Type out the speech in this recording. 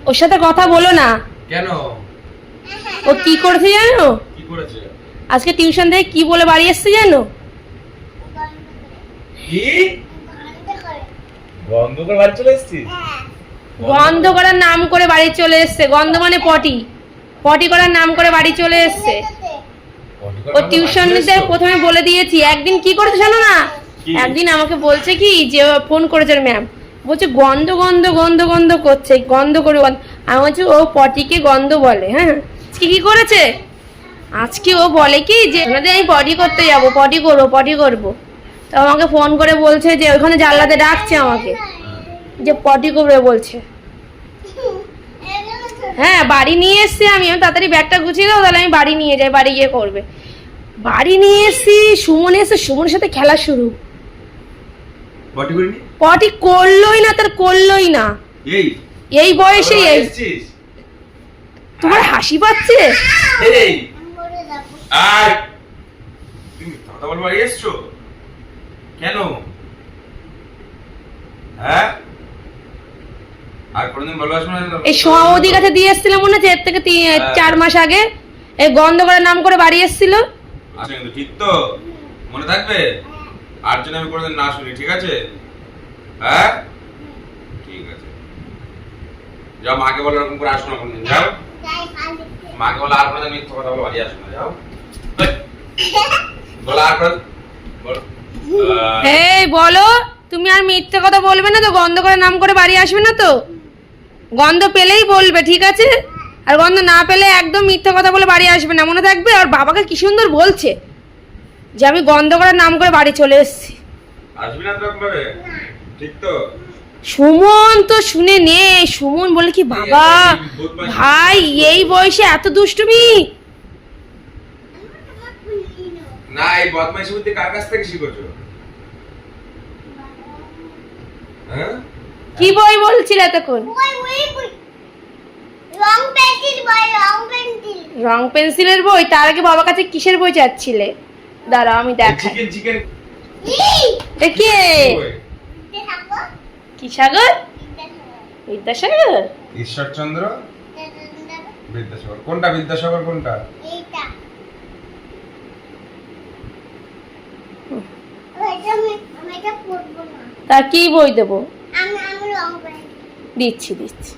ওর সাথে কথা বলো না। কেন? ও কি করেছে জানো? কি করেছে? আজকে টিউশন থেকে কি বলে বাড়ি এসেছে জানো? কি গন্ধ করে বাড়ি চলে এসেছিস? গন্ধ করার নাম করে বাড়ি চলে এসেছে। গন্ধ মানে পটি, পটি করার নাম করে বাড়ি চলে এসেছে। ও টিউশন নিতে প্রথমে বলে দিয়েছি। একদিন কি করেছে জানো না? একদিন আমাকে বলছে কি যে ফোন করেছে ম্যাম, বলছে গন্ধ গন্ধ গন্ধ গন্ধ করছে, গন্ধ করে আমি বলছি ও পটিকে গন্ধ বলে। হ্যাঁ, আজকে কি করেছে? আজকে ও বলে কি যে আমি পটি করতে যাবো, পটি করবো, পটি করবো। তো আমাকে ফোন করে বলছে যে ওখানে জানলাতে ডাকছে আমাকে যে পটি করবে বলছে। হ্যাঁ, বাড়ি নিয়ে এসছি আমি তাড়াতাড়ি ব্যাগটা গুছিয়ে দাও, তাহলে আমি বাড়ি নিয়ে যাই, বাড়ি গিয়ে করবে। বাড়ি নিয়ে এসছি, সুমন এসে সুমনের সাথে খেলা শুরু। পটি করলোই না, তার করলোই না। এই বয়সে তোমার হাসি পাচ্ছে? তুমি কথা বলবো বাড়ি এসছো কেন? হ্যাঁ, আর কোনদিন বলবো আসবে না। এই সমাবধির কাছে দিয়ে এসেছিল মনে হচ্ছে, এর থেকে 4 মাস আগে এই গন্ধ করার নাম করে বাড়ি এসেছিল। আচ্ছা, কিন্তু ঠিক তো মনে থাকবে? আর জন্য আমি কোনদিন না শুনি, ঠিক আছে? হ্যাঁ, ঠিক আছে। যাও, মাকে বলো এরকম করে আসো না কোনদিন। যাও, মাকে বলো আর কোনদিন মিথ্যা কথা বলে বাড়ি আসো না। যাও, বলো আর কোনদিন বলো। এই বলো, তুমি আর মিথ্যে কথা বলবে না তো? গন্ধ করে নাম করে বাড়ি আসবে না তো? গন্ধ পেলেই বলবে, ঠিক আছে? আর গন্ধ না পেলে একদম মিথ্যে কথা বলে বাড়ি আসবে না, মনে থাকবে? আর বাবাকে কি সুন্দর বলছে যে আমি গন্ধ করার নাম করে বাড়ি চলে এসেছি। আসবি না তো একবারে, ঠিক তো? সুমন তো শুনে নে। সুমন বলে কি বাবা ভাই এই বয়সে এত দুষ্টুমি? না, এই বদমাইশি বুদ্ধি কার কাছ থেকে শিখেছো? হ্যাঁ, কি বই বলছিলে তখন? রং পেন্সিলের বই? তার আগে বাবার কাছে কিসের বই চাচ্ছিলে? দাঁড়াও আমি দেখাই। চিকেন কে? কি সাগর? বিদ্যাসাগর? ঈশ্বরচন্দ্র বিদ্যাসাগর। কোনটা বিদ্যাসাগর, কোনটা? তা কি বই দেবো? দিচ্ছি দিচ্ছি।